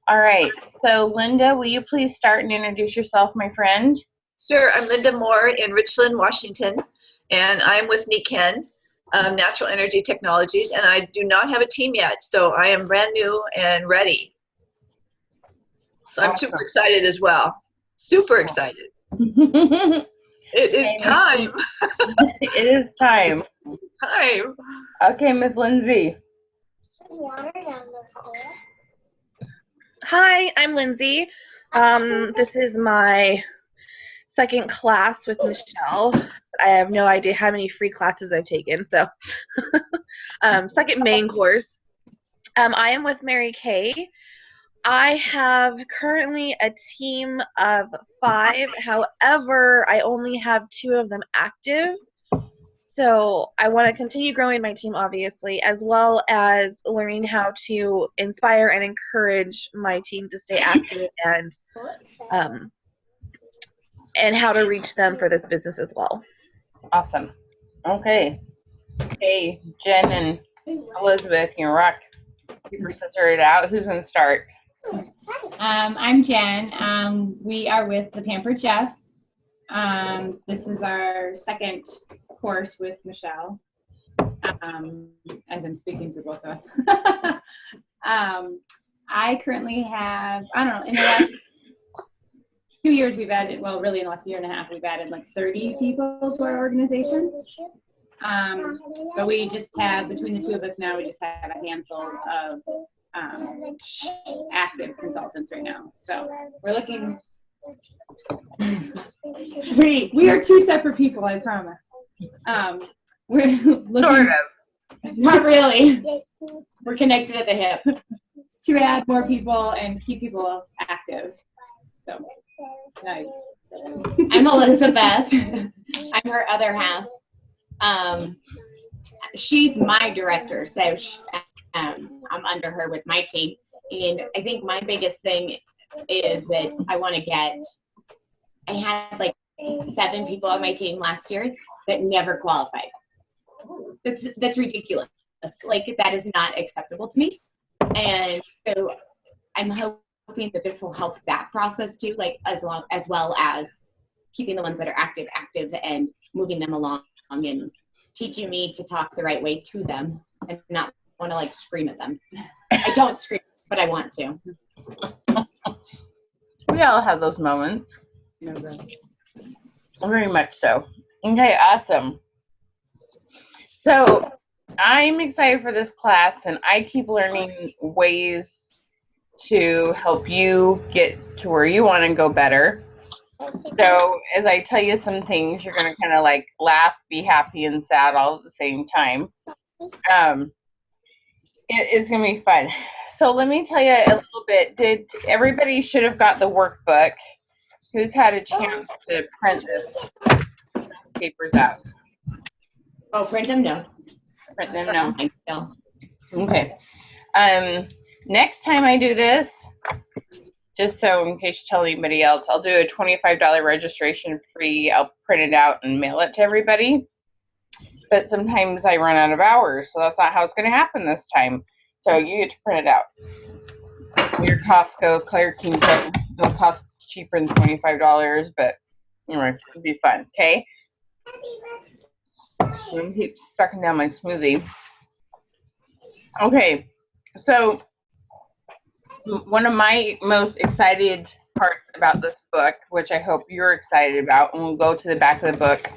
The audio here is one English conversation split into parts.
All right. So, Linda, will you please start and introduce yourself, my friend? Sure, I'm Linda Moore in Richland, Washington, and I'm with Niken, Natural Energy Technologies, and I do not have a team yet, so I am brand new and ready. So I'm super Awesome. excited as well. Super excited. It is Okay, time. it is time. Time. Okay, Miss Lindsay. Hi, I'm Lindsay. This is my second class with Michelle. I have no idea how many free classes I've taken, so second main course. I am with Mary Kay. I have currently a team of 5. However, I only have 2 of them active. So I want to continue growing my team, obviously, as well as learning how to inspire and encourage my team to stay active and how to reach them for this business as well. Awesome. Okay. Hey, Jen and Elizabeth, you rock, paper, scissors it out. Who's going to start? I'm Jen. We are with the Pampered Chef. This is our second course with Michelle, as I'm speaking for both of us. I currently have, I don't know, in the last 2 years we've added, well, really in the last year and a half, we've added like 30 people to our organization. But we just have, between the 2 of us now, we just have a handful of active consultants right now. So we're looking, we are 2 separate people, I promise. We're looking, Sort of. not really. We're connected at the hip to add more people and keep people active. So, nice. I'm Elizabeth. I'm her other half. She's my director, so I'm under her with my team. And I think my biggest thing is that I had like 7 people on my team last year that never qualified. That's ridiculous. Like, that is not acceptable to me. And so I'm hoping that this will help that process too, like as well as keeping the ones that are active and moving them along and teaching me to talk the right way to them and not want to like scream at them. I don't scream, but I want to. We all have those moments. Very much so. Okay, awesome. So I'm excited for this class, and I keep learning ways to help you get to where you want to go better. So as I tell you some things, you're going to kind of like laugh, be happy, and sad all at the same time. It's going to be fun. So let me tell you a little bit. Everybody should have got the workbook. Who's had a chance to print this? Papers out. Oh, print them? No. Print them? No. No. Okay. Next time I do this, just so in case you tell anybody else, I'll do a $25 registration free. I'll print it out and mail it to everybody. But sometimes I run out of hours, so that's not how it's going to happen this time. So you get to print it out. Your Costco's, Claire King, it'll cost cheaper than $25, but anyway, it'll be fun. Okay. I'm going to keep sucking down my smoothie. Okay, so one of my most excited parts about this book, which I hope you're excited about, and we'll go to the back of the book.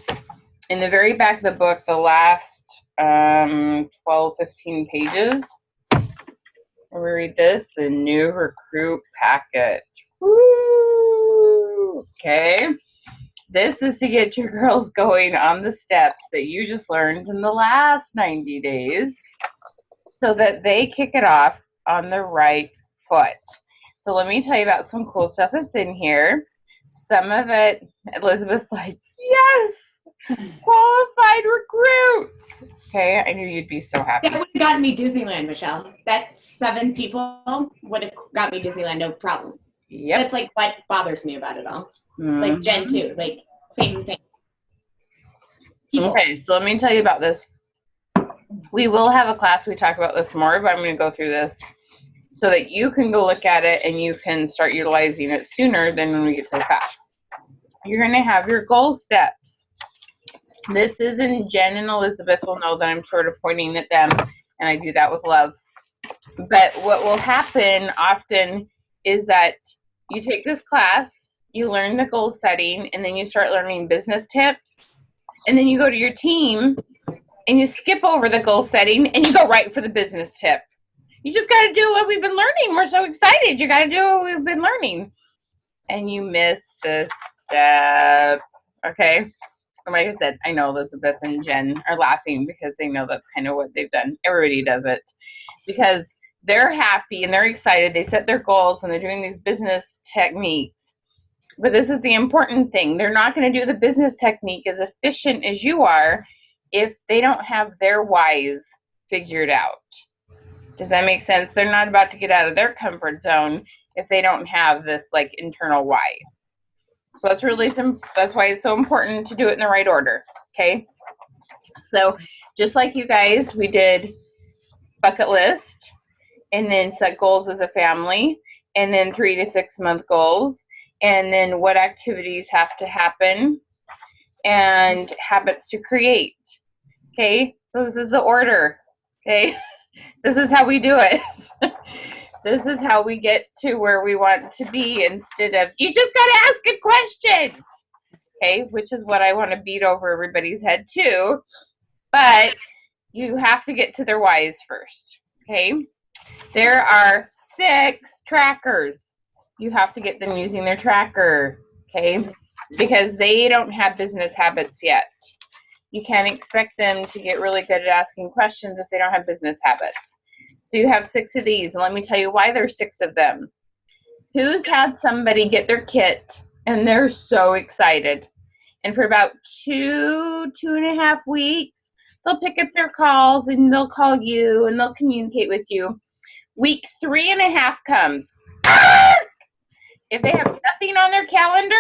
In the very back of the book, the last 12, 15 pages, we read this, the new recruit packet. Woo! Okay. This is to get your girls going on the steps that you just learned in the last 90 days so that they kick it off on the right foot. So let me tell you about some cool stuff that's in here. Some of it, Elizabeth's like, yes, qualified recruits. Okay, I knew you'd be so happy. That would have gotten me Disneyland, Michelle. That 7 people would have got me Disneyland, no problem. Yep. That's like what bothers me about it all. Mm-hmm. Like Jen too, like same thing. People. Okay, so let me tell you about this. We will have a class we talk about this more, but I'm going to go through this. so that you can go look at it and you can start utilizing it sooner than when we get to the class. You're going to have your goal steps. This isn't Jen and Elizabeth will know that I'm sort of pointing at them, and I do that with love. But what will happen often is that you take this class, you learn the goal setting, and then you start learning business tips, and then you go to your team and you skip over the goal setting and you go right for the business tip. You just got to do what we've been learning. We're so excited. You got to do what we've been learning. And you miss this step. Okay? And like I said, I know Elizabeth and Jen are laughing because they know that's kind of what they've done. Everybody does it because they're happy and they're excited. They set their goals and they're doing these business techniques. But this is the important thing. They're not going to do the business technique as efficient as you are if they don't have their whys figured out. Does that make sense? They're not about to get out of their comfort zone if they don't have this like internal why. So that's why it's so important to do it in the right order. Okay. So just like you guys, we did bucket list and then set goals as a family and then 3 to 6 month goals and then what activities have to happen and habits to create. Okay. So this is the order. Okay. This is how we do it. This is how we get to where we want to be instead of, you just got to ask good questions. Okay, which is what I want to beat over everybody's head too. But you have to get to their whys first. Okay, there are 6 trackers. You have to get them using their tracker. Okay, because they don't have business habits yet. You can't expect them to get really good at asking questions if they don't have business habits. So you have 6 of these, and let me tell you why there's 6 of them. Who's had somebody get their kit, and they're so excited, and for about 2.5 weeks, they'll pick up their calls, and they'll call you, and they'll communicate with you. Week 3.5 comes. If they have nothing on their calendar,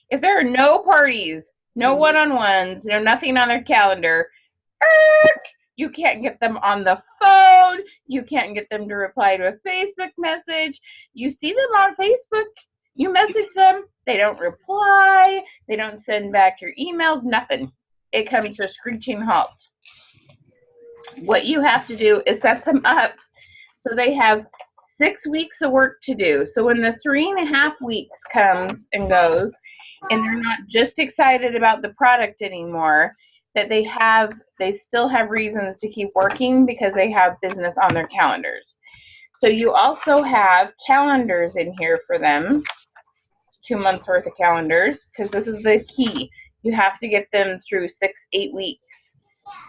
if there are no parties, no one-on-ones, nothing on their calendar, you can't get them on the phone. You can't get them to reply to a Facebook message. You see them on Facebook. You message them. They don't reply. They don't send back your emails. Nothing. It comes to a screeching halt. What you have to do is set them up so they have 6 weeks of work to do. So when the 3.5 weeks comes and goes, and they're not just excited about the product anymore, that they still have reasons to keep working because they have business on their calendars. So you also have calendars in here for them, 2 months worth of calendars, because this is the key. You have to get them through 6-8 weeks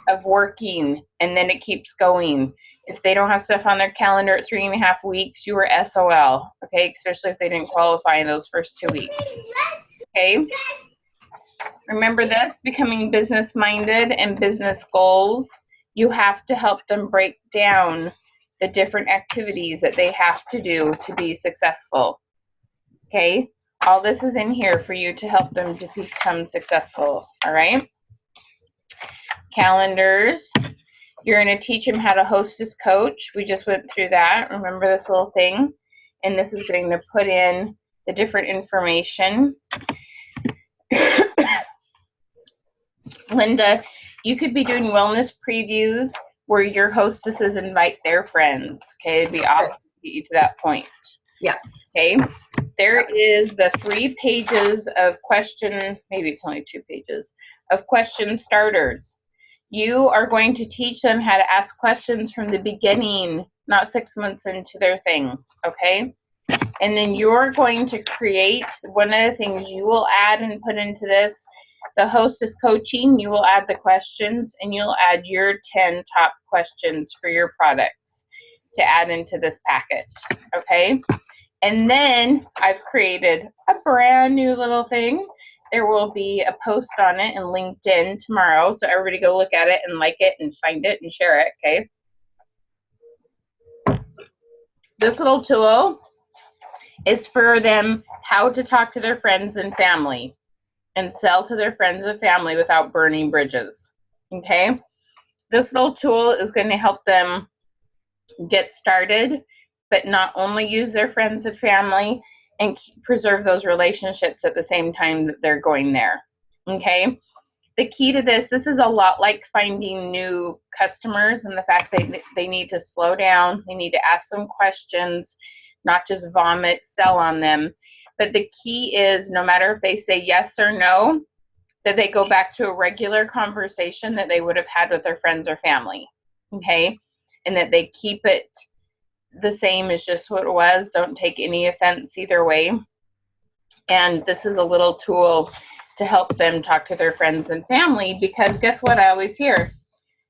of working, and then it keeps going. If they don't have stuff on their calendar at 3.5 weeks, you are SOL, okay? Especially if they didn't qualify in those first 2 weeks. Okay? Remember this, becoming business-minded and business goals, you have to help them break down the different activities that they have to do to be successful. Okay? All this is in here for you to help them to become successful, all right? Calendars. You're going to teach them how to host as coach. We just went through that. Remember this little thing? And this is going to put in the different information. Linda, you could be doing wellness previews where your hostesses invite their friends. Okay, it'd be awesome to get you to that point. Yeah. Okay, there is the 3 pages of question, maybe it's only 2 pages, of question starters. You are going to teach them how to ask questions from the beginning, not 6 months into their thing, okay? And then you're going to create, one of the things you will add and put into this, the hostess coaching, you will add the questions, and you'll add your 10 top questions for your products to add into this packet, okay? And then I've created a brand new little thing. There will be a post on it in LinkedIn tomorrow, so everybody go look at it and like it and find it and share it, okay? This little tool is for them how to talk to their friends and family and sell to their friends and family without burning bridges, okay? This little tool is going to help them get started but not only use their friends and family, and preserve those relationships at the same time that they're going there. Okay. The key to this is a lot like finding new customers, and the fact that they need to slow down, they need to ask some questions, not just vomit, sell on them. But the key is, no matter if they say yes or no, that they go back to a regular conversation that they would have had with their friends or family. Okay. And that they keep it the same as just what it was. Don't take any offense either way. And this is a little tool to help them talk to their friends and family, because guess what I always hear?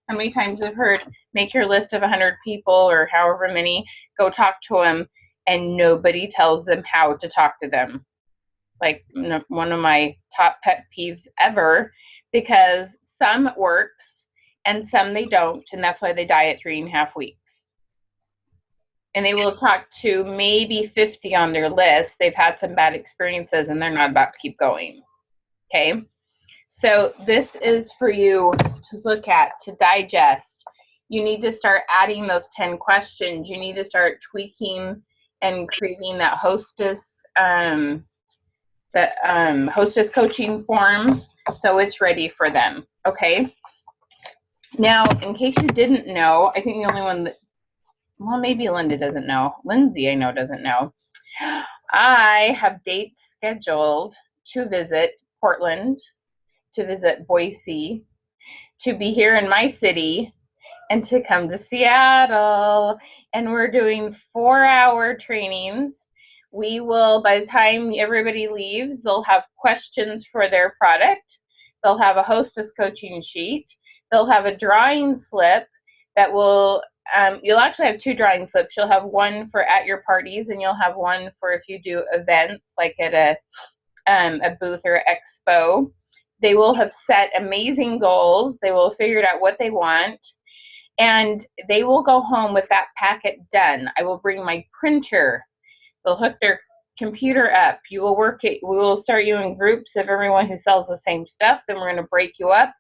How many times I've heard, make your list of 100 people or however many, go talk to them, and nobody tells them how to talk to them. Like one of my top pet peeves ever, because some works and some they don't, and that's why they die at 3.5 weeks. And they will talk to maybe 50 on their list. They've had some bad experiences and they're not about to keep going. Okay. So this is for you to look at, to digest. You need to start adding those 10 questions. You need to start tweaking and creating that hostess, hostess coaching form, so it's ready for them. Okay. Now, in case you didn't know, I think the only one that, well, maybe Linda doesn't know. Lindsay, I know, doesn't know. I have dates scheduled to visit Portland, to visit Boise, to be here in my city, and to come to Seattle. And we're doing 4-hour trainings. We will, by the time everybody leaves, they'll have questions for their product. They'll have a hostess coaching sheet. They'll have a drawing slip that will, you'll actually have 2 drawing slips. You'll have one for at your parties, and you'll have one for if you do events like at a booth or expo. They will have set amazing goals. They will have figured out what they want, and they will go home with that packet done. I will bring my printer. They'll hook their computer up. You will work it. We will start you in groups of everyone who sells the same stuff. Then we're going to break you up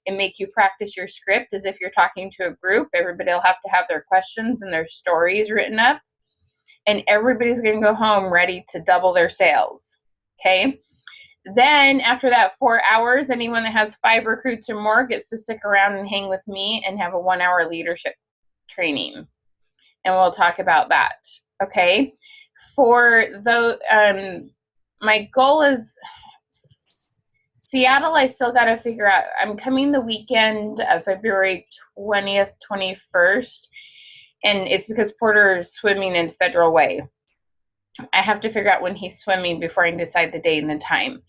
and make you practice your script as if you're talking to a group. Everybody will have to have their questions and their stories written up, and everybody's going to go home ready to double their sales. Okay. Then after that 4 hours, anyone that has 5 recruits or more gets to stick around and hang with me and have a 1-hour leadership training. And we'll talk about that. Okay. For the, my goal is Seattle. I still got to figure out, I'm coming the weekend of February 20th, 21st. And it's because Porter is swimming in Federal Way. I have to figure out when he's swimming before I can decide the day and the time.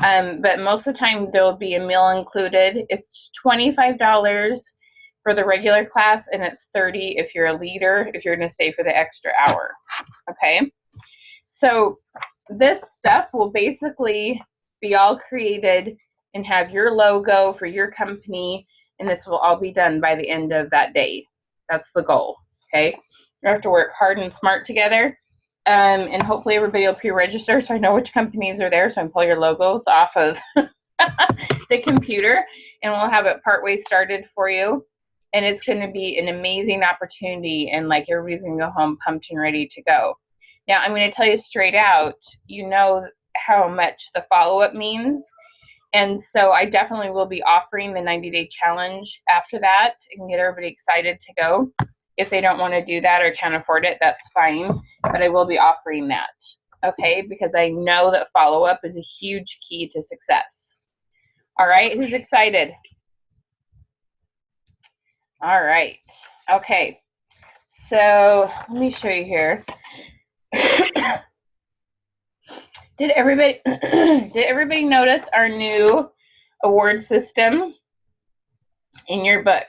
But most of the time there will be a meal included. It's $25 for the regular class, and it's $30 if you're a leader, if you're going to stay for the extra hour. Okay. So this stuff will basically be all created and have your logo for your company. And this will all be done by the end of that day. That's the goal. Okay. You have to work hard and smart together. And hopefully everybody will pre-register so I know which companies are there, so I can pull your logos off of the computer, and we'll have it partway started for you. And it's going to be an amazing opportunity, and like everybody's going to go home pumped and ready to go. Now, I'm going to tell you straight out, you know how much the follow-up means. And so I definitely will be offering the 90-day challenge after that and get everybody excited to go. If they don't want to do that or can't afford it, that's fine. But I will be offering that, okay? Because I know that follow-up is a huge key to success. All right, who's excited? All right, okay. So let me show you here. Did everybody notice our new award system in your book?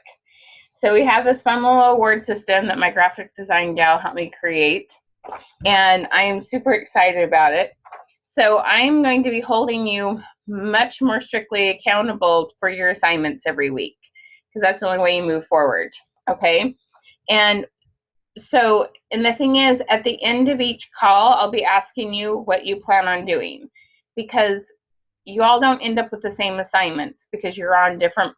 So we have this fun little award system that my graphic design gal helped me create, and I am super excited about it. So I'm going to be holding you much more strictly accountable for your assignments every week, because that's the only way you move forward, okay? And so, and the thing is, at the end of each call, I'll be asking you what you plan on doing, because you all don't end up with the same assignments because you're on different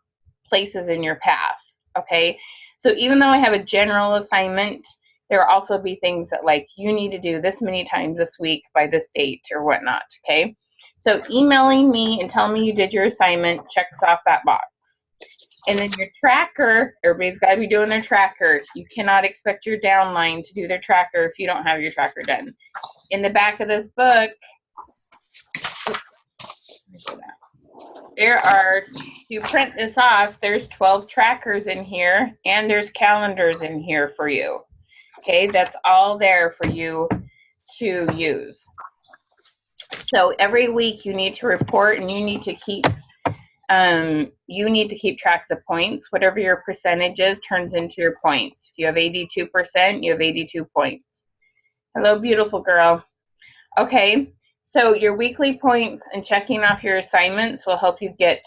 places in your path. Okay, so even though I have a general assignment There will also be things that like you need to do this many times this week by this date or whatnot, okay? So emailing me and telling me you did your assignment checks off that box. And then your tracker, everybody's got to be doing their tracker. You cannot expect your downline to do their tracker if you don't have your tracker done. In the back of this book, there are, to print this off, there's 12 trackers in here, and there's calendars in here for you. Okay, that's all there for you to use. So every week you need to report, and you need to keep track of the points. Whatever your percentage is turns into your points. If you have 82%, you have 82 points. Hello, beautiful girl. Okay, so your weekly points and checking off your assignments will help you get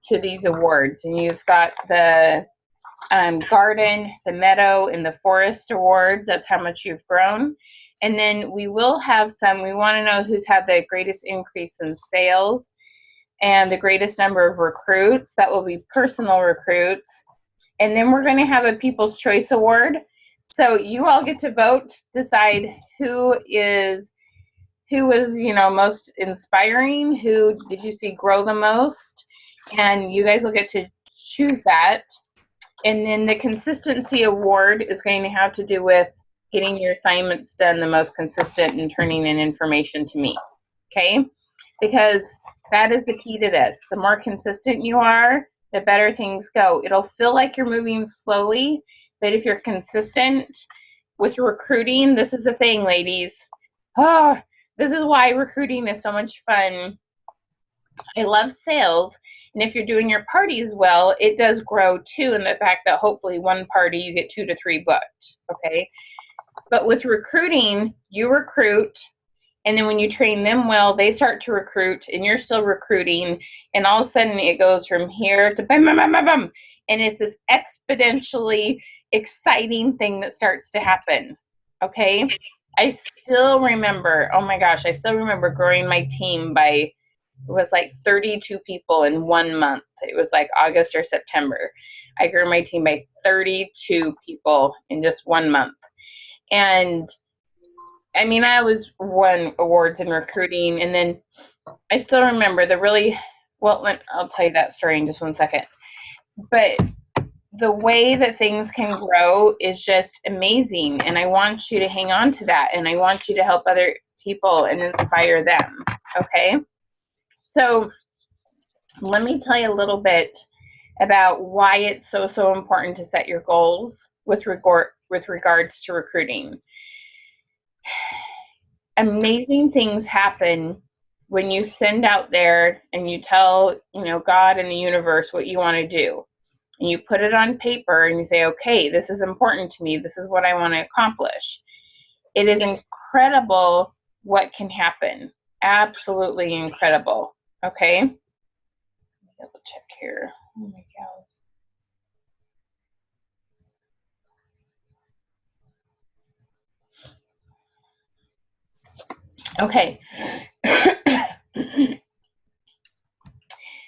to these awards. And you've got the garden, the meadow, and the forest awards. That's how much you've grown. And then we will have some, we want to know who's had the greatest increase in sales and the greatest number of recruits. That will be personal recruits. And then we're going to have a People's Choice Award. So you all get to vote, decide who was, you know, most inspiring, who did you see grow the most, and you guys will get to choose that. And then the Consistency Award is going to have to do with getting your assignments done the most consistent and turning in information to me, okay? Because that is the key to this. The more consistent you are, the better things go. It'll feel like you're moving slowly, but if you're consistent with recruiting, this is the thing, ladies. Oh, this is why recruiting is so much fun. I love sales. And if you're doing your parties well, it does grow too, in the fact that hopefully one party you get 2 to 3 booked, okay? But with recruiting, you recruit, and then when you train them well, they start to recruit, and you're still recruiting, and all of a sudden it goes from here to bam, bam, bam, bam, bam. And it's this exponentially exciting thing that starts to happen, okay? I still remember, oh my gosh, I still remember growing my team by, it was like 32 people in 1 month. It was like August or September. I grew my team by 32 people in just 1 month. And I mean, I always won awards in recruiting. And then I still remember the really, well, I'll tell you that story in just 1 second. But the way that things can grow is just amazing. And I want you to hang on to that. And I want you to help other people and inspire them. Okay? So let me tell you a little bit about why it's so important to set your goals with regards to recruiting. Amazing things happen when you send out there and you tell, you know, God and the universe what you want to do. And you put it on paper and you say, okay, this is important to me. This is what I want to accomplish. It is incredible what can happen. Absolutely incredible. Okay? Double check here. Oh my God. Okay.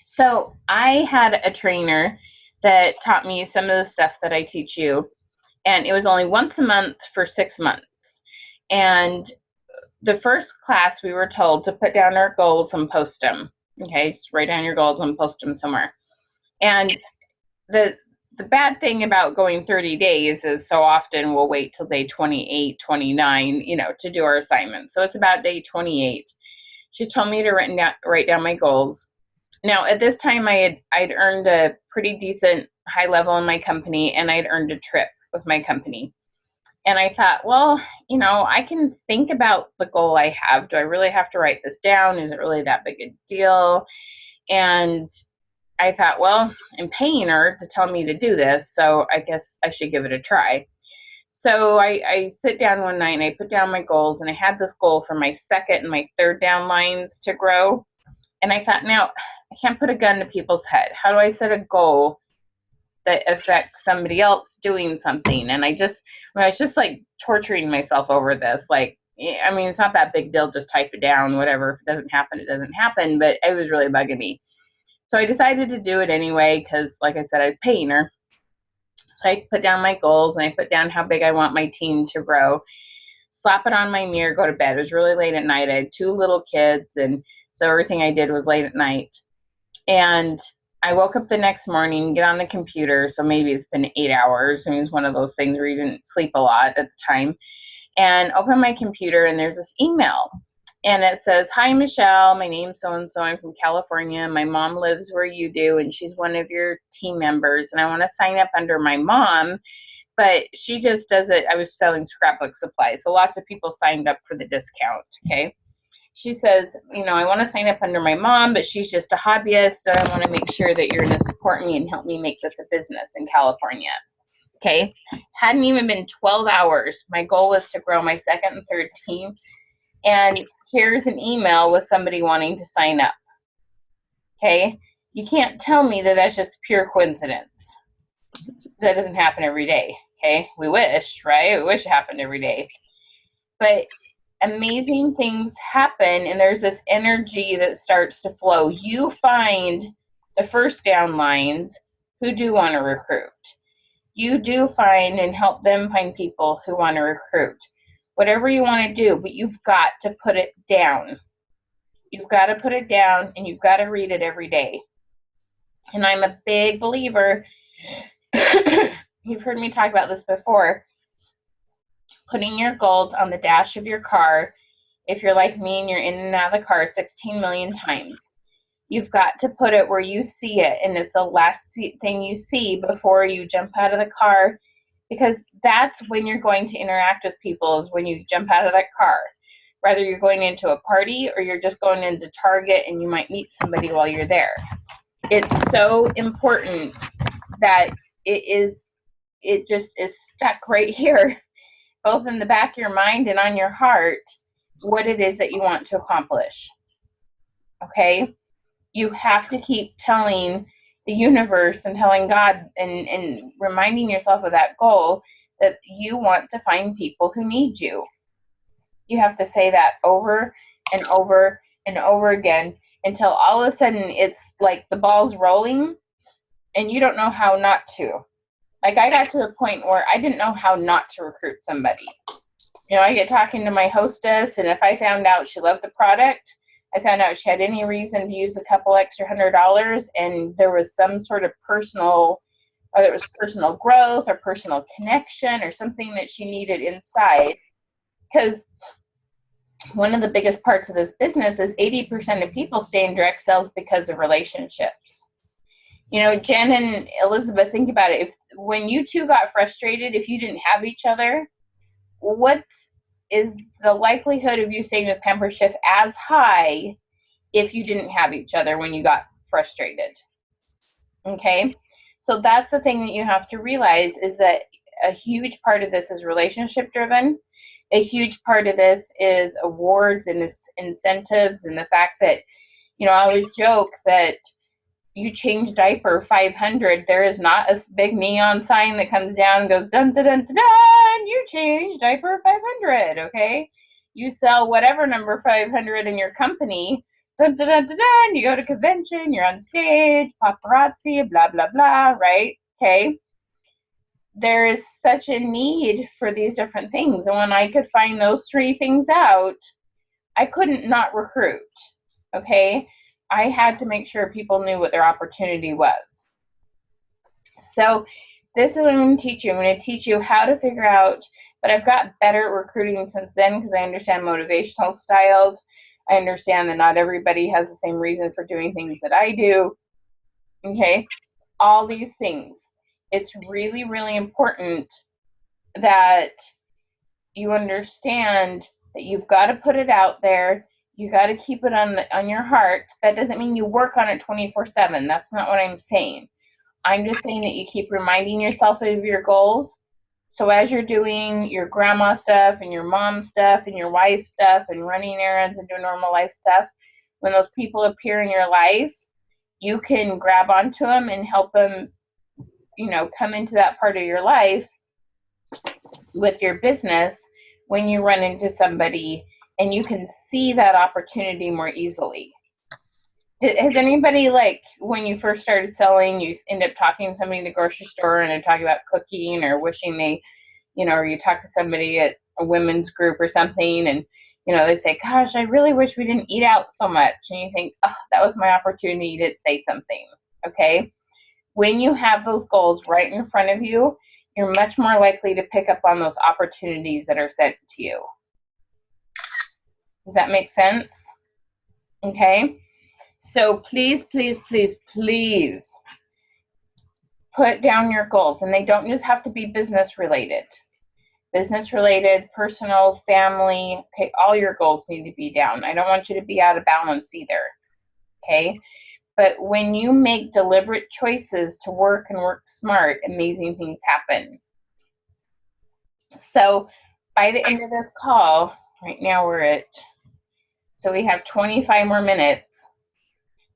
So I had a trainer that taught me some of the stuff that I teach you, and it was only once a month for 6 months. And the first class we were told to put down our goals and post them. Okay, just write down your goals and post them somewhere. And the bad thing about going 30 days is so often we'll wait till day 28, 29, you know, to do our assignment. So it's about day 28. She told me to write down my goals. Now, at this time, I'd earned a pretty decent high level in my company, and I'd earned a trip with my company. And I thought, well, you know, I can think about the goal I have. Do I really have to write this down? Is it really that big a deal? And I thought, well, I'm paying her to tell me to do this, so I guess I should give it a try. So I sit down one night and I put down my goals, and I had this goal for my second and my third down lines to grow. And I thought, now, I can't put a gun to people's head. How do I set a goal that affects somebody else doing something? And I was just like torturing myself over this. Like, I mean, it's not that big deal. Just type it down, whatever. If it doesn't happen, it doesn't happen. But it was really bugging me. So I decided to do it anyway because, like I said, I was paying her. So I put down my goals and I put down how big I want my team to grow. Slap it on my mirror, go to bed. It was really late at night. I had 2 little kids, and so everything I did was late at night. And I woke up the next morning, get on the computer. So maybe it's been 8 hours. I mean, it was one of those things where you didn't sleep a lot at the time. And open my computer, and there's this email. And it says, "Hi, Michelle. My name's so-and-so. I'm from California. My mom lives where you do, and she's one of your team members. And I want to sign up under my mom, but she just does it." I was selling scrapbook supplies, so lots of people signed up for the discount, okay? She says, "I want to sign up under my mom, but she's just a hobbyist, and I want to make sure that you're going to support me and help me make this a business in California." Okay? Hadn't even been 12 hours. My goal was to grow my second and third team, and here's an email with somebody wanting to sign up. Okay? You can't tell me that that's just pure coincidence. That doesn't happen every day. Okay? We wish, right? We wish it happened every day. But amazing things happen, and there's this energy that starts to flow. You find the first down lines who do want to recruit. You do find and help them find people who want to recruit. Whatever you want to do, but you've got to put it down. You've got to put it down, and you've got to read it every day. And I'm a big believer, you've heard me talk about this before, putting your goals on the dash of your car. If you're like me and you're in and out of the car 16 million times, you've got to put it where you see it, and it's the last thing you see before you jump out of the car, because that's when you're going to interact with people, is when you jump out of that car. Whether you're going into a party or you're just going into Target and you might meet somebody while you're there. It's so important that it just is stuck right here, both in the back of your mind and on your heart, what it is that you want to accomplish. Okay? You have to keep telling the universe and telling God and reminding yourself of that goal, that you want to find people who need you. You have to say that over and over and over again until all of a sudden it's like the ball's rolling and you don't know how not to. Like, I got to the point where I didn't know how not to recruit somebody. I get talking to my hostess, and if I found out she loved the product, I found out she had any reason to use a couple extra $100, and there was some sort of personal, whether it was personal growth or personal connection or something that she needed inside. Because one of the biggest parts of this business is 80% of people stay in direct sales because of relationships. Jen and Elizabeth, think about it. When you two got frustrated, if you didn't have each other, what is the likelihood of you staying with Pampered Chef as high if you didn't have each other when you got frustrated? Okay? So that's the thing that you have to realize, is that a huge part of this is relationship driven. A huge part of this is awards and incentives, and the fact that, I always joke that you change diaper 500, there is not a big neon sign that comes down and goes, dun, dun, dun, dun, dun, you change diaper 500, okay? You sell whatever number 500 in your company, dun, dun, dun, dun, dun, you go to convention, you're on stage, paparazzi, blah, blah, blah, right? Okay? There is such a need for these different things. And when I could find those 3 things out, I couldn't not recruit, okay? I had to make sure people knew what their opportunity was. So this is what I'm going to teach you. I'm going to teach you how to figure out, but I've got better at recruiting since then, because I understand motivational styles. I understand that not everybody has the same reason for doing things that I do. Okay? All these things. It's really, really important that you understand that you've got to put it out there. You got to keep it on your heart. That doesn't mean you work on it 24/7. That's not what I'm saying. I'm just saying that you keep reminding yourself of your goals. So as you're doing your grandma stuff and your mom stuff and your wife stuff and running errands and doing normal life stuff, when those people appear in your life, you can grab onto them and help them, come into that part of your life with your business when you run into somebody, and you can see that opportunity more easily. Has anybody, like, when you first started selling, you end up talking to somebody in the grocery store and they're talking about cooking or wishing they, or you talk to somebody at a women's group or something and, they say, gosh, I really wish we didn't eat out so much. And you think, oh, that was my opportunity to say something. Okay. When you have those goals right in front of you, you're much more likely to pick up on those opportunities that are sent to you. Does that make sense? Okay. So please, please, please, please put down your goals. And they don't just have to be business related. Business related, personal, family, okay, all your goals need to be down. I don't want you to be out of balance either, okay? But when you make deliberate choices to work and work smart, amazing things happen. So by the end of this call, right now so we have 25 more minutes.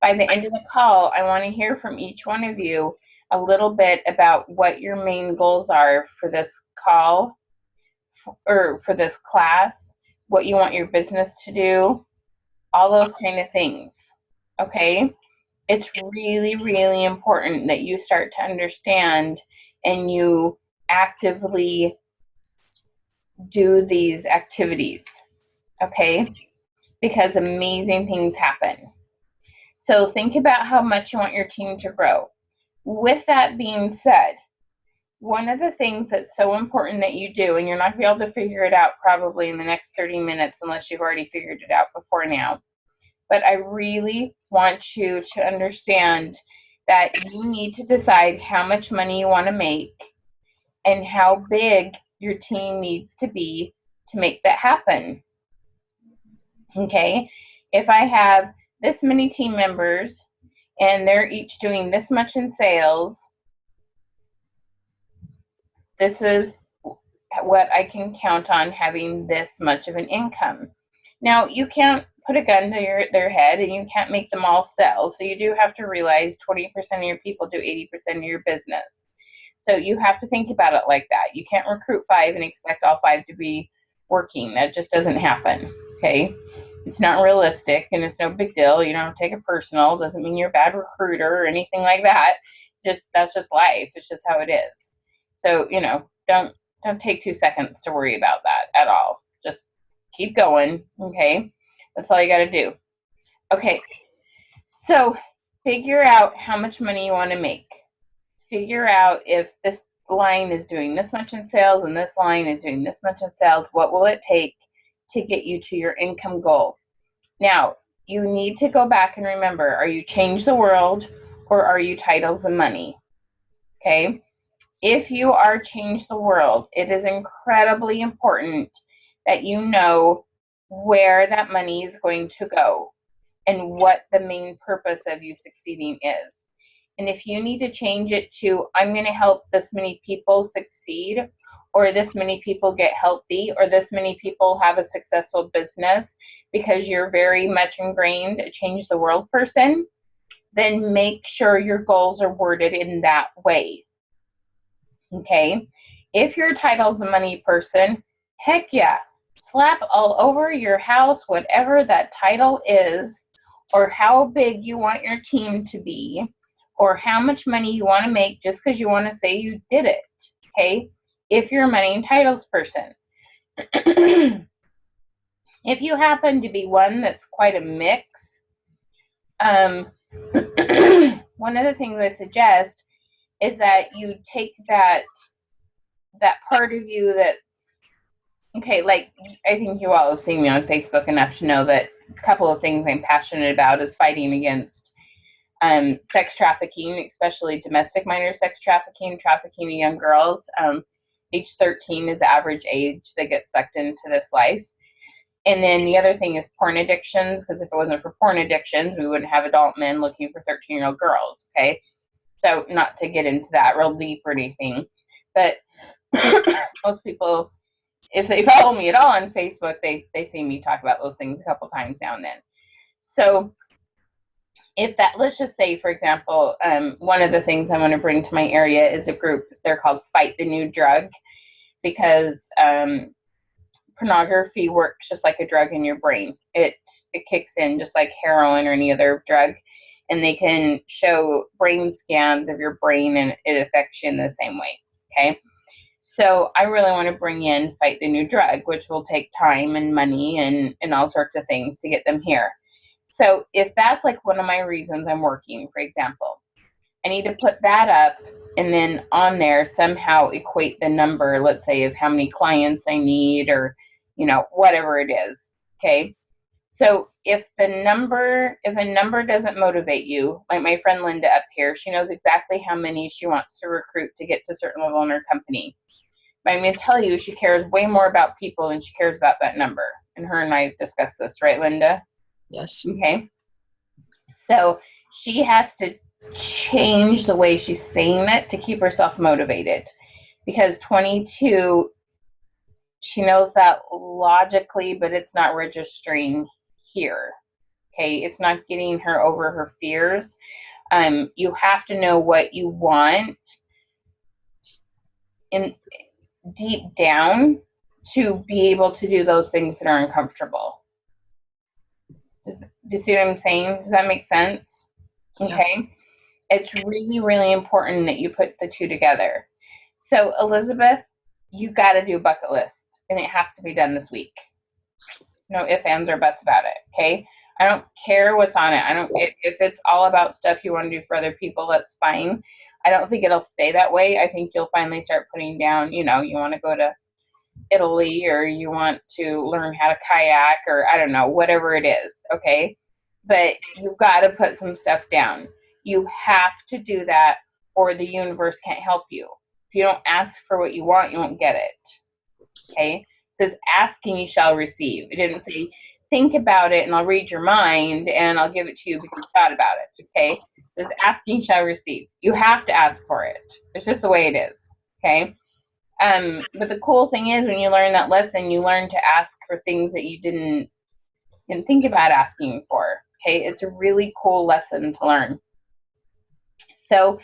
By the end of the call, I want to hear from each one of you a little bit about what your main goals are for this call or for this class, what you want your business to do, all those kind of things, okay? It's really, really important that you start to understand and you actively do these activities, okay? Because amazing things happen. So think about how much you want your team to grow. With that being said, one of the things that's so important that you do, and you're not going to be able to figure it out probably in the next 30 minutes unless you've already figured it out before now, but I really want you to understand that you need to decide how much money you want to make and how big your team needs to be to make that happen. Okay? If I have this many team members and they're each doing this much in sales, this is what I can count on having this much of an income. Now, you can't put a gun to their head and you can't make them all sell. So you do have to realize 20% of your people do 80% of your business. So you have to think about it like that. You can't recruit 5 and expect all 5 to be working. That just doesn't happen, okay? It's not realistic and it's no big deal. You don't take it personal. It doesn't mean you're a bad recruiter or anything like that. That's just life. It's just how it is. So, don't take 2 seconds to worry about that at all. Just keep going, okay? That's all you got to do. Okay, so figure out how much money you want to make. Figure out if this line is doing this much in sales and this line is doing this much in sales. What will it take to get you to your income goal? Now, you need to go back and remember, are you Change the World or are you Titles and Money? Okay? If you are Change the World, it is incredibly important that you know where that money is going to go and what the main purpose of you succeeding is. And if you need to change it to, I'm going to help this many people succeed, or this many people get healthy, or this many people have a successful business because you're very much ingrained a Change the World person, then make sure your goals are worded in that way. Okay? If you're a Titles and Money person, heck yeah, slap all over your house whatever that title is, or how big you want your team to be, or how much money you want to make just because you want to say you did it, okay? If you're a money and titles person. If you happen to be one that's quite a mix, one of the things I suggest is that you take that part of you that's, okay, like I think you all have seen me on Facebook enough to know that a couple of things I'm passionate about is fighting against sex trafficking, especially domestic minor sex trafficking, trafficking of young girls. Age 13 is the average age that gets sucked into this life. And then the other thing is porn addictions, because if it wasn't for porn addictions, we wouldn't have adult men looking for 13-year-old girls, okay? So not to get into that real deep or anything, but most people, if they follow me at all on Facebook, they see me talk about those things a couple times now and then. So if that, let's just say, for example, one of the things I want to bring to my area is a group, they're called Fight the New Drug, because pornography works just like a drug in your brain. It kicks in just like heroin or any other drug. and they can show brain scans of your brain, and it affects you in the same way. Okay. So I really want to bring in Fight the New Drug, which will take time and money and all sorts of things to get them here. So if that's like one of my reasons I'm working, for example, I need to put that up and then on there somehow equate the number, let's say, of how many clients I need, or, you know, whatever it is. Okay. So if a number doesn't motivate you, like my friend Linda up here, she knows exactly how many she wants to recruit to get to a certain level in her company. But I'm going to tell you, she cares way more about people than she cares about that number. And her and I have discussed this, right, Linda? Yes. Okay. So she has to change the way she's saying it to keep herself motivated. Because 22, she knows that logically, but it's not registering here. Okay. It's not getting her over her fears. You have to know what you want in deep down to be able to do those things that are uncomfortable. Do you see what I'm saying? Does that make sense? Okay. It's really, really important that you put the two together. So Elizabeth, you got to do a bucket list, and it has to be done this week. No ifs, ands, or buts about it. Okay. I don't care what's on it. If it's all about stuff you want to do for other people, that's fine. I don't think it'll stay that way. I think you'll finally start putting down, you know, you want to go to Italy, or you want to learn how to kayak, or I don't know, whatever it is. Okay. But you've got to put some stuff down. You have to do that, or the universe can't help you. If you don't ask for what you want, you won't get it. Okay. It says, ask and you shall receive. It didn't say, think about it and I'll read your mind and I'll give it to you because you thought about it. Okay. It says, ask and you shall receive. You have to ask for it. It's just the way it is. Okay. But the cool thing is, when you learn that lesson, you learn to ask for things that you didn't think about asking for. Okay. It's a really cool lesson to learn. So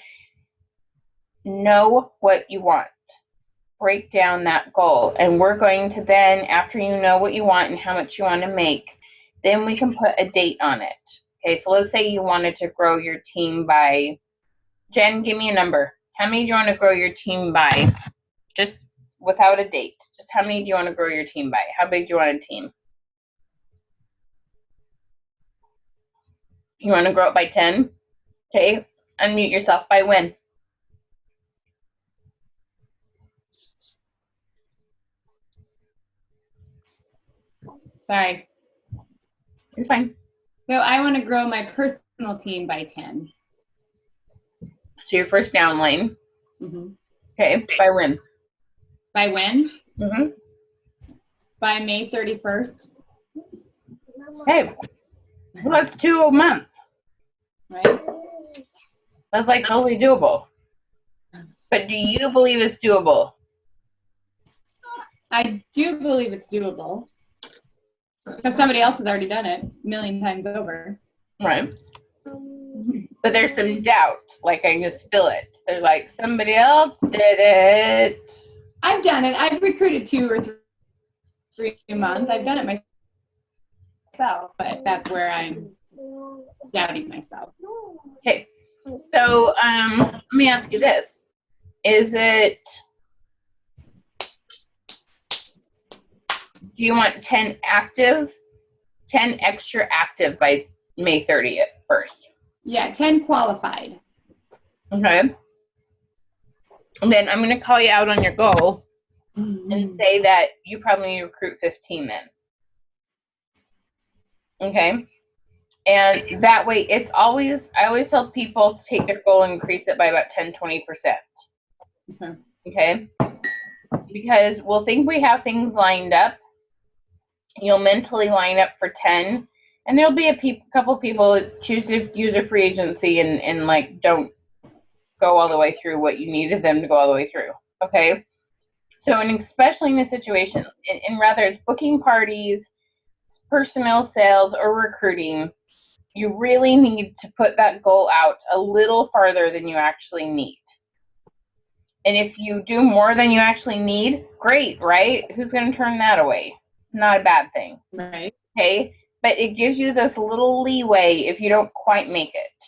know what you want. Break down that goal. And we're going to then, after you know what you want and how much you want to make, then we can put a date on it. Okay, so let's say you wanted to grow your team by, Jen, give me a number. How many do you want to grow your team by? Just without a date. Just how many do you want to grow your team by? How big do you want a team? You want to grow it by 10? Okay, unmute yourself. By when? Sorry. You're fine. So I want to grow my personal team by 10. So your first downline. Mm-hmm. Okay, by when? By when? Mm-hmm. By May 31st. Hey, well, that's 2 a month. Right? That's like totally doable. But do you believe it's doable? I do believe it's doable. Because somebody else has already done it a million times over. Right. But there's some doubt. Like, I just feel it. There's like, somebody else did it. I've done it. I've recruited 2 or 3 a month. I've done it myself, but that's where I'm doubting myself. Okay. So, let me ask you this. Is it, do you want 10 extra active by May 30th first? Yeah, 10 qualified. Okay. And then I'm going to call you out on your goal and say that you probably need to recruit 15 then. Okay. And that way I always tell people to take their goal and increase it by about 10-20%. Okay. Because we'll think we have things lined up. You'll mentally line up for 10, and there'll be a couple people that choose to use a free agency and like don't go all the way through what you needed them to go all the way through. Okay. So, and especially in this situation, and rather it's booking parties, personnel sales, or recruiting, you really need to put that goal out a little farther than you actually need. And if you do more than you actually need, great, right? Who's going to turn that away? Not a bad thing. Right. Okay. but it gives you this little leeway if you don't quite make it,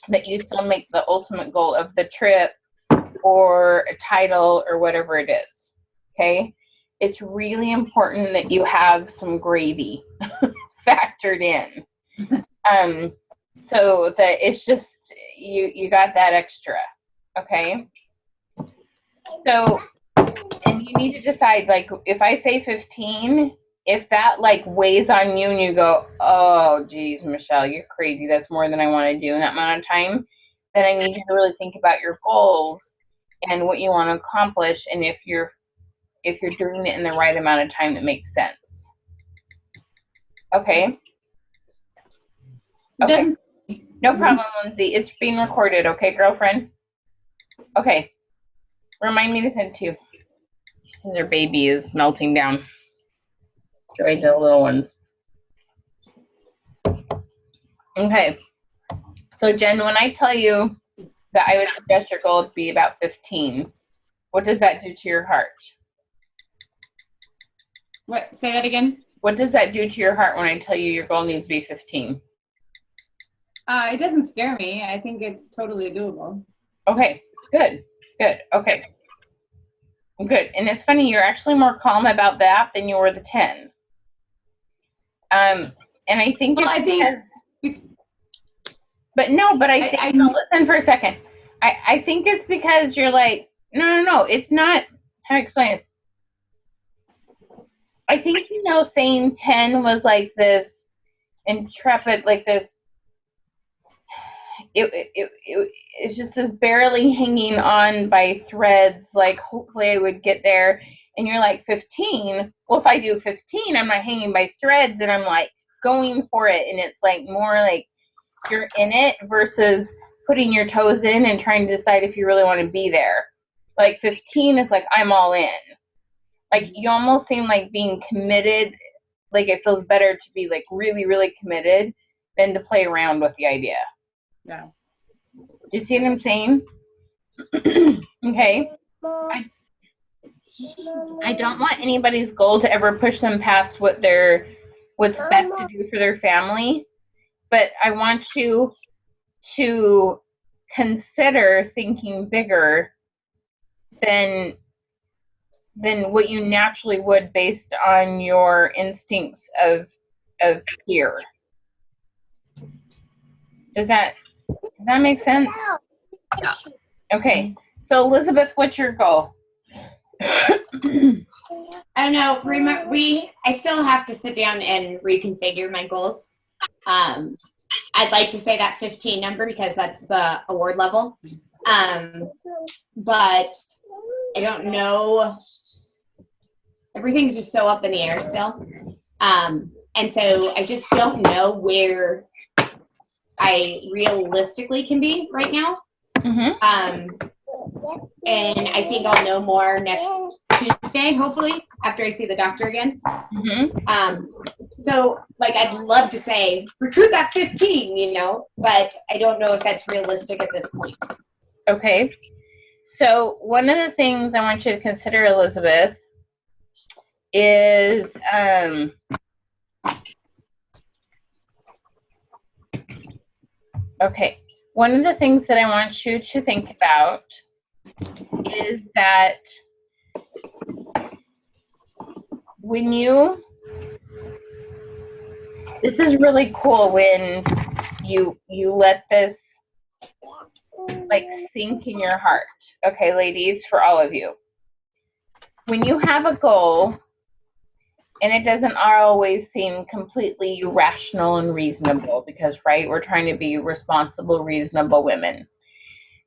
that you still make the ultimate goal of the trip or a title or whatever it is. Okay? It's really important that you have some gravy factored in. So that it's just you got that extra. Okay? So, and you need to decide, like, if I say 15, if that like weighs on you and you go, oh geez, Michelle, you're crazy, that's more than I want to do in that amount of time, then I need you to really think about your goals and what you want to accomplish, and if you're doing it in the right amount of time that makes sense. Okay? Okay. No problem, Lindsay. It's being recorded, okay, girlfriend? Okay. Remind me to send it to you. She says her baby is melting down. Joy, the little ones. Okay. So, Jen, when I tell you that I would suggest your goal to be about 15, what does that do to your heart? What? Say that again. What does that do to your heart when I tell you your goal needs to be 15? It doesn't scare me. I think it's totally doable. Okay, good, okay. Good, and it's funny, you're actually more calm about that than you were the 10. And I think Well, it's I think, but I think, no, listen for a second. I think it's because you're like, no, it's not, how to explain this? I think, saying 10 was like this intrepid, like this, it's just this barely hanging on by threads, like hopefully I would get there. And you're like, 15? Well, if I do 15, I'm not hanging by threads, and I'm like going for it. And it's like more like you're in it versus putting your toes in and trying to decide if you really want to be there. Like 15 is like, I'm all in. Like you almost seem like being committed. Like it feels better to be like really, really committed than to play around with the idea. Yeah. Do you see what I'm saying? Okay. I don't want anybody's goal to ever push them past what's best to do for their family, but I want you to consider thinking bigger than what you naturally would based on your instincts of fear. Does that make sense? Yeah. Okay. So Elizabeth, what's your goal? I don't know. I still have to sit down and reconfigure my goals. I'd like to say that 15 number because that's the award level. But I don't know. Everything's just so up in the air still. And so I just don't know where I realistically can be right now. Mm-hmm. And I think I'll know more next Tuesday, hopefully, after I see the doctor again. Mm-hmm. So, like, I'd love to say, recruit that 15, but I don't know if that's realistic at this point. Okay. So one of the things I want you to consider, Elizabeth, is okay. One of the things that I want you to think about is that this is really cool when you let this like sink in your heart. Okay, ladies, for all of you. When you have a goal and it doesn't always seem completely rational and reasonable because, right, we're trying to be responsible, reasonable women.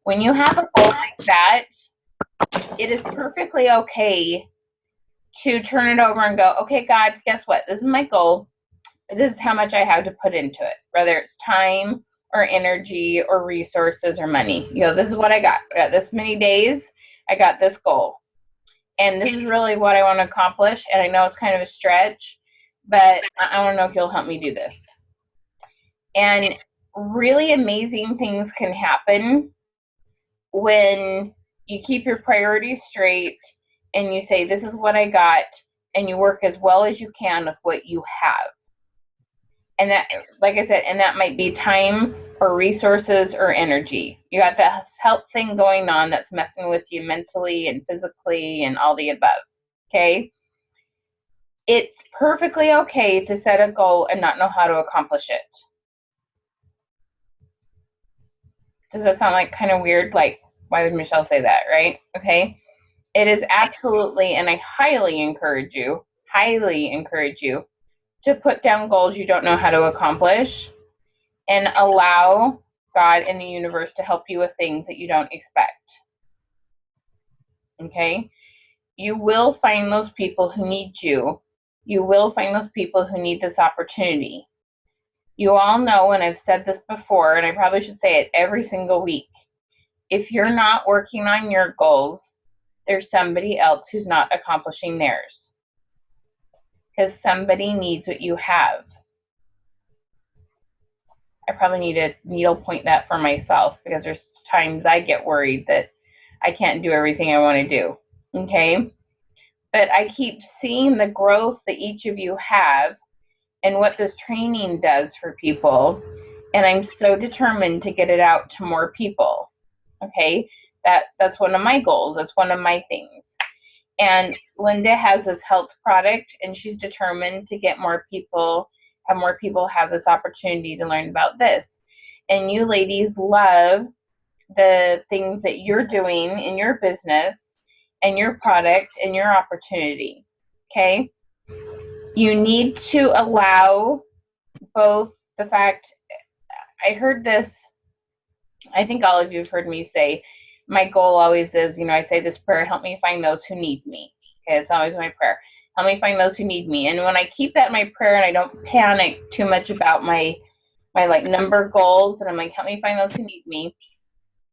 When you have a goal like that, it is perfectly okay to turn it over and go, okay, God, guess what? This is my goal. This is how much I have to put into it, whether it's time or energy or resources or money. This is what I got. I got this many days. I got this goal. And this is really what I want to accomplish. And I know it's kind of a stretch, but I want to know if you'll help me do this. And really amazing things can happen when you keep your priorities straight and you say, this is what I got, and you work as well as you can with what you have. And that, like I said, and that might be time or resources or energy. You got this health thing going on that's messing with you mentally and physically and all the above. Okay? It's perfectly okay to set a goal and not know how to accomplish it. Does that sound like kind of weird? Like, why would Michelle say that, right? Okay. It is absolutely, and I highly encourage you to put down goals you don't know how to accomplish and allow God and the universe to help you with things that you don't expect. Okay? You will find those people who need you. You will find those people who need this opportunity. You all know, and I've said this before, and I probably should say it every single week. If you're not working on your goals, there's somebody else who's not accomplishing theirs. Because somebody needs what you have. I probably need to needle point that for myself because there's times I get worried that I can't do everything I want to do. Okay? But I keep seeing the growth that each of you have and what this training does for people. And I'm so determined to get it out to more people. Okay? That's one of my goals. That's one of my things. And Linda has this health product, and she's determined to get more people, have more people have this opportunity to learn about this. And you ladies love the things that you're doing in your business and your product and your opportunity. Okay? You need to allow both the fact, I heard this, I think all of you have heard me say, my goal always is, I say this prayer, help me find those who need me. Okay, it's always my prayer. Help me find those who need me. And when I keep that in my prayer and I don't panic too much about my like number goals, and I'm like, help me find those who need me,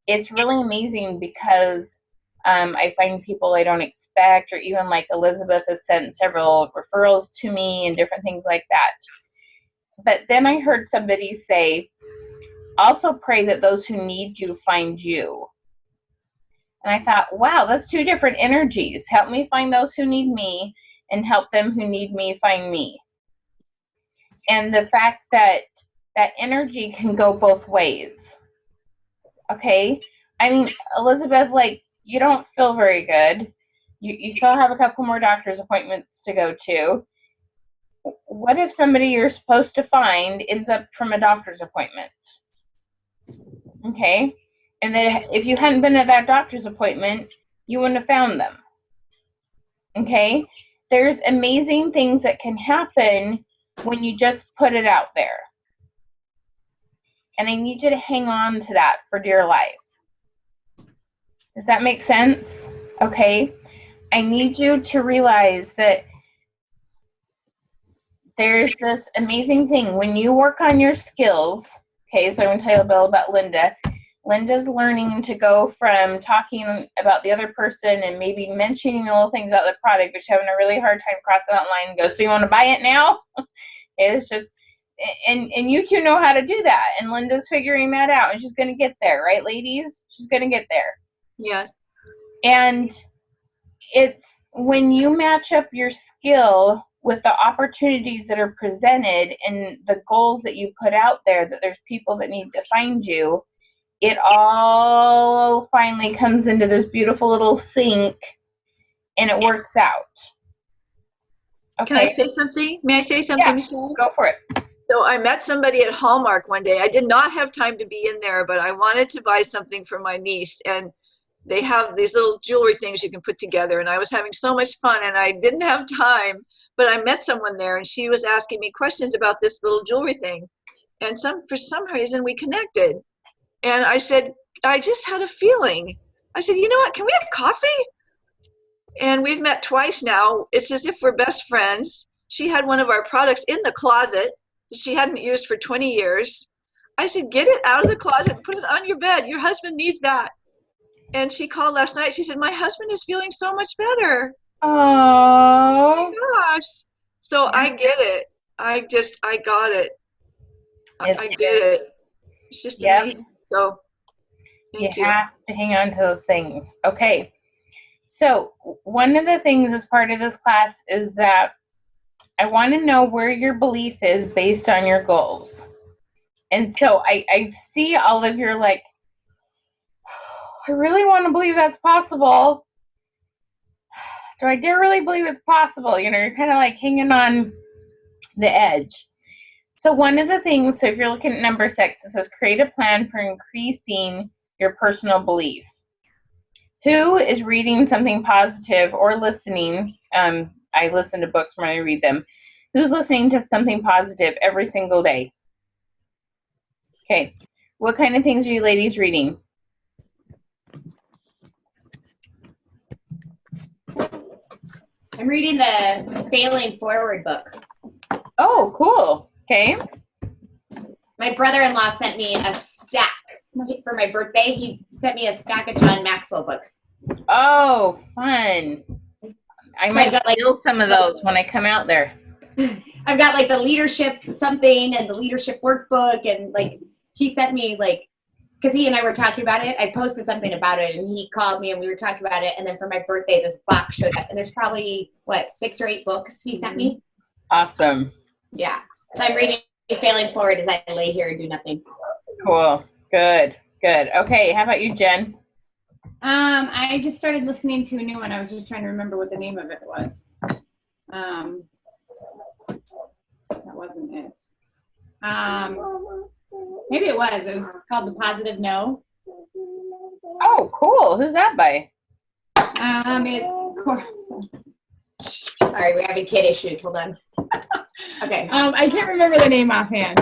it's really amazing because I find people I don't expect, or even like Elizabeth has sent several referrals to me and different things like that. But then I heard somebody say, also pray that those who need you find you. And I thought, wow, that's two different energies. Help me find those who need me, and help them who need me find me. And the fact that that energy can go both ways. Okay? I mean, Elizabeth, like, you don't feel very good. You still have a couple more doctor's appointments to go to. What if somebody you're supposed to find ends up from a doctor's appointment? Okay? And then if you hadn't been at that doctor's appointment, you wouldn't have found them. Okay? There's amazing things that can happen when you just put it out there. And I need you to hang on to that for dear life. Does that make sense? Okay? I need you to realize that there's this amazing thing. When you work on your skills, okay, so I'm going to tell you a little about Linda. Linda's learning to go from talking about the other person and maybe mentioning little things about the product, but she's having a really hard time crossing that line and go, so you want to buy it now? It's just, and you two know how to do that. And Linda's figuring that out, and she's going to get there, right, ladies? She's going to get there. Yes. And it's when you match up your skill with the opportunities that are presented and the goals that you put out there, that there's people that need to find you, it all finally comes into this beautiful little sync, and it works out. Okay. Can I say something? May I say something, Yeah, Michelle? go for it. So I met somebody at Hallmark one day. I did not have time to be in there, but I wanted to buy something for my niece. And they have these little jewelry things you can put together. And I was having so much fun, and I didn't have time. But I met someone there, and she was asking me questions about this little jewelry thing. And for some reason, we connected. And I said, I just had a feeling. I said, you know what? Can we have coffee? And we've met twice now. It's as if we're best friends. She had one of our products in the closet that she hadn't used for 20 years. I said, get it out of the closet and put it on your bed. Your husband needs that. And she called last night. She said, my husband is feeling so much better. Oh my gosh. So I get it. I got it. I get it. It's just amazing. So thank you. You have to hang on to those things. Okay. So one of the things as part of this class is that I want to know where your belief is based on your goals. And so I see all of your like, I really want to believe that's possible. Do I dare really believe it's possible? You know, you're kind of like hanging on the edge. So one of the things, so if you're looking at number 6, it says create a plan for increasing your personal belief. Who is reading something positive or listening? I listen to books when I read them. Who's listening to something positive every single day? Okay. What kind of things are you ladies reading? I'm reading the Failing Forward book. Oh, cool. Okay. My brother-in-law sent me a stack for my birthday. He sent me a stack of John Maxwell books. Oh, fun. I So might I've got, like, steal some of those when I come out there. I've got like the leadership something and the leadership workbook, and like he sent me like, because he and I were talking about it. I posted something about it, and he called me and we were talking about it. And then for my birthday, this box showed up, and there's probably what 6 or 8 books he sent me. Awesome. Yeah, so I'm reading Failing Forward as I lay here and do nothing. Cool. Good. Good. Okay. How about you, Jen? I just started listening to a new one. I was just trying to remember what the name of it was. That wasn't it. Maybe it was. It was called The Positive No. Oh, cool. Who's that by? It's Sorry, we're having kid issues. Hold on. Okay. I can't remember the name offhand.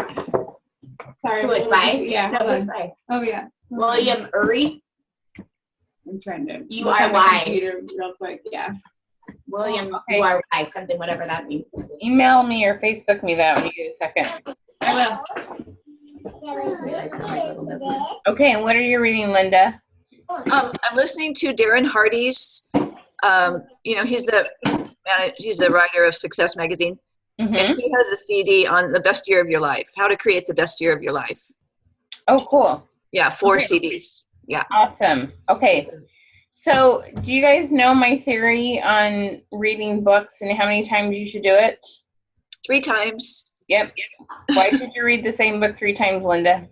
Sorry. Who it's by? Yeah. No, hold who it's on. by? Oh yeah. William Ury. I'm trying to. U look R on my Y. computer real quick. Yeah. William Okay. U-R-Y, something, whatever that means. Email me or Facebook me that when you get a second. I will. Okay. And what are you reading, Linda? I'm listening to Darren Hardy's. He's the writer of Success Magazine, and Mm-hmm. he has a CD on the best year of your life, how to create the best year of your life. Oh, cool. Yeah, 4 Okay. CDs. Yeah. Awesome. Okay. So do you guys know my theory on reading books and how many times you should do it? 3 times. Yep. Why should you read the same book 3 times, Linda?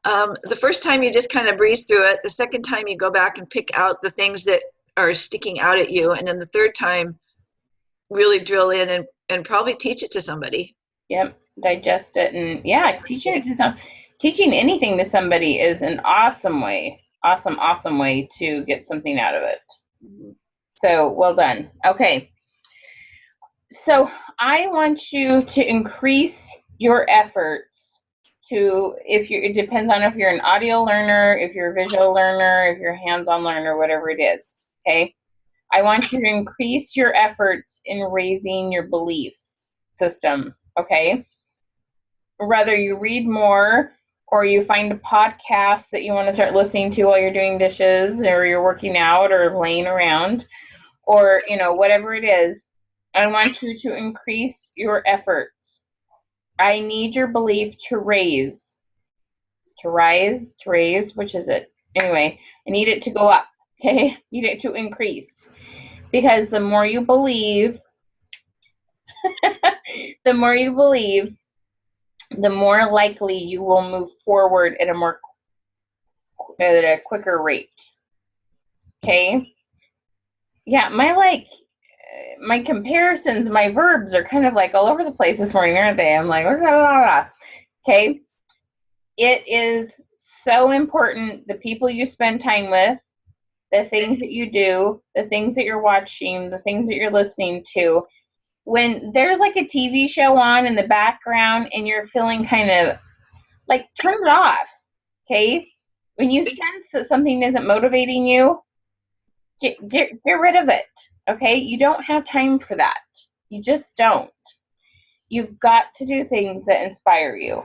The first time you just kind of breeze through it. The second time you go back and pick out the things that are sticking out at you. And then the third time, really drill in and probably teach it to somebody. Yep. Digest it and teaching anything to somebody is an awesome way. Awesome way to get something out of it. So well done. Okay. So I want you to increase your efforts it depends on if you're an audio learner, if you're a visual learner, if you're a hands-on learner, whatever it is. Okay. I want you to increase your efforts in raising your belief system. Okay. Whether you read more or you find a podcast that you want to start listening to while you're doing dishes or you're working out or laying around or, whatever it is, I want you to increase your efforts. I need your belief to raise. To rise, which is it? Anyway, I need it to go up, okay? I need it to increase. Because the more you believe, the more likely you will move forward at a quicker rate. Okay? Yeah, my comparisons, my verbs are kind of like all over the place this morning, aren't they? I'm like, okay? It is so important the people you spend time with, the things that you do, the things that you're watching, the things that you're listening to. When there's like a TV show on in the background and you're feeling kind of like, turn it off, okay? When you sense that something isn't motivating you, get rid of it, okay? You don't have time for that. You just don't. You've got to do things that inspire you,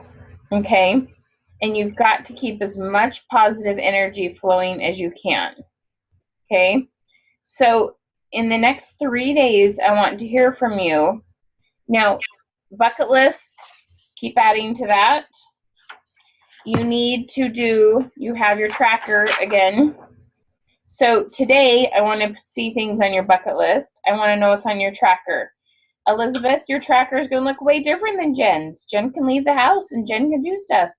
okay? And you've got to keep as much positive energy flowing as you can, okay? So in the next 3 days, I want to hear from you. Now, bucket list, keep adding to that. You have your tracker again. So today, I want to see things on your bucket list. I want to know what's on your tracker. Elizabeth, your tracker is going to look way different than Jen's. Jen can leave the house and Jen can do stuff,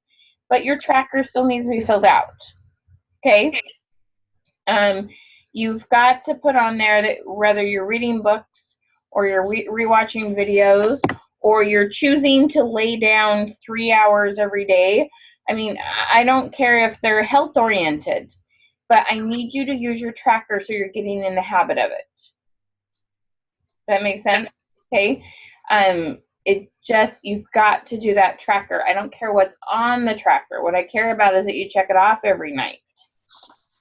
but your tracker still needs to be filled out. Okay? You've got to put on there that whether you're reading books or you're rewatching videos or you're choosing to lay down 3 hours every day. I mean, I don't care if they're health oriented, but I need you to use your tracker so you're getting in the habit of it. That makes sense? Okay. You've got to do that tracker. I don't care what's on the tracker. What I care about is that you check it off every night.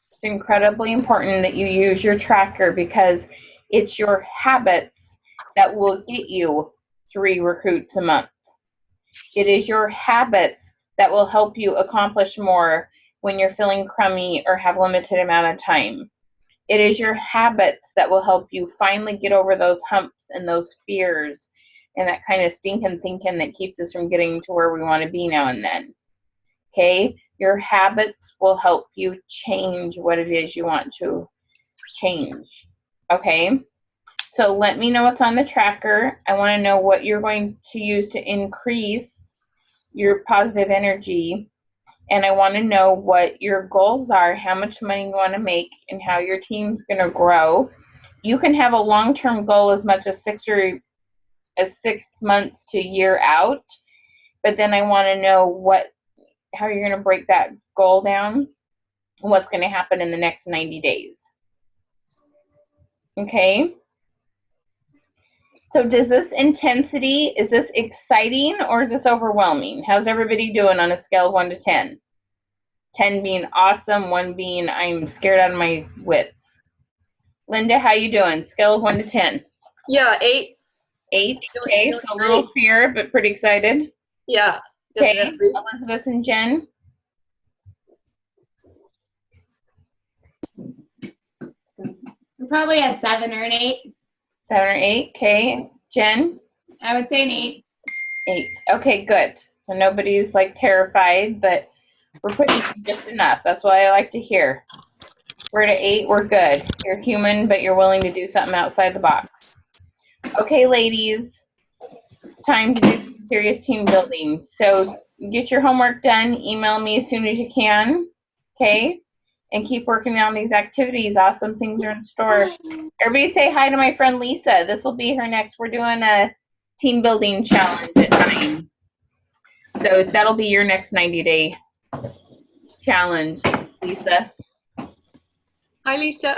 It's incredibly important that you use your tracker because it's your habits that will get you 3 recruits a month. It is your habits that will help you accomplish more when you're feeling crummy or have limited amount of time. It is your habits that will help you finally get over those humps and those fears and that kind of stinking thinking that keeps us from getting to where we want to be now and then. Okay? Your habits will help you change what it is you want to change. Okay? So let me know what's on the tracker. I want to know what you're going to use to increase your positive energy. And I want to know what your goals are, how much money you want to make, and how your team's going to grow. You can have a long-term goal as much as 6 months to a year out, but then I want to know how you're going to break that goal down and what's going to happen in the next 90 days. Okay? So does this intensity, is this exciting or is this overwhelming? How's everybody doing on a scale of 1 to 10? 10 being awesome, 1 being I'm scared out of my wits. Linda, how you doing? Scale of 1 to 10. Yeah, 8. 8, okay, so a little fear, but pretty excited. Yeah, Okay, definitely. Elizabeth and Jen. Probably a 7 or an 8. 7 or 8, okay. Jen? I would say an 8. 8, okay, good. So nobody's like terrified, but we're putting just enough. That's what I like to hear. We're at 8, we're good. You're human, but you're willing to do something outside the box. Okay, ladies, it's time to do some serious team building. So get your homework done. Email me as soon as you can, okay? And keep working on these activities. Awesome things are in store. Everybody say hi to my friend Lisa. This will be her next. We're doing a team building challenge at 9. So that'll be your next 90-day challenge, Lisa. Hi, Lisa.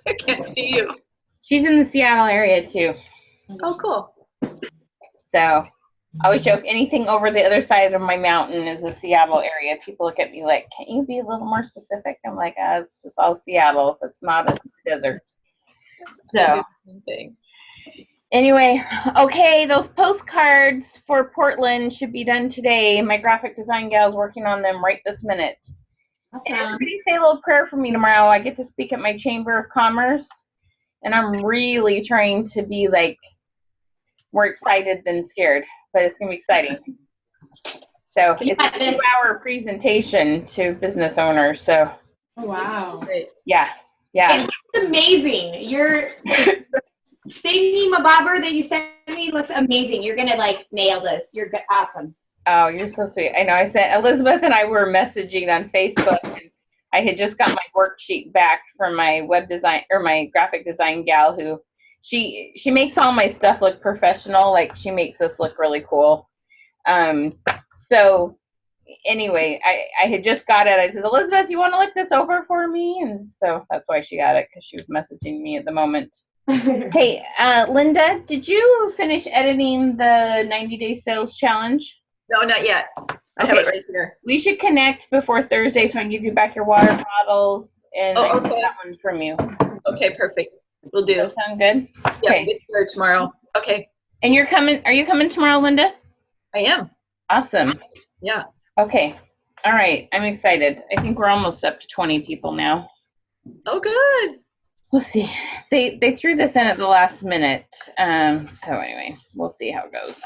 I can't see you. She's in the Seattle area too. Oh, cool. So I always joke, anything over the other side of my mountain is the Seattle area. People look at me like, can't you be a little more specific? I'm like, it's just all Seattle. If it's not, it's the desert. So Thing. anyway, okay, those postcards for Portland should be done today. My graphic design gal's working on them right this minute. And everybody say a little prayer for me tomorrow. I get to speak at my Chamber of Commerce, and I'm really trying to be like more excited than scared, but it's gonna be exciting. So it's a 2-hour presentation to business owners. So Oh, wow. yeah. It's amazing. Your thingy-mabobber that you sent me looks amazing. You're gonna like nail this. You're awesome. Oh, you're so sweet. I know. I sent Elizabeth and I were messaging on Facebook, and I had just got my worksheet back from my web design or my graphic design gal who she makes all my stuff look professional. Like she makes this look really cool. So anyway, I had just got it. I said, Elizabeth, you want to look this over for me? And so that's why she got it, because she was messaging me at the moment. Hey, Linda, did you finish editing the 90-day sales challenge? No, not yet. I have it right here. We should connect before Thursday so I can give you back your water bottles and I can get Okay. that one from you. Okay, perfect. Will do. Does that sound good? Yeah, Okay. we'll get together tomorrow. Okay, And are you coming tomorrow, Linda? I am. Awesome. Yeah. Okay. All right. I'm excited. I think we're almost up to 20 people now. Oh, good. We'll see. They threw this in at the last minute. So anyway, we'll see how it goes.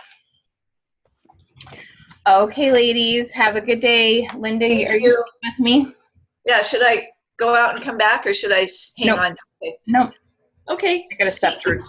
Okay, ladies, have a good day. Linda, Thank are you you. with me? Yeah, should I go out and come back or should I hang Nope. on? Okay. No, Okay. I gotta step through.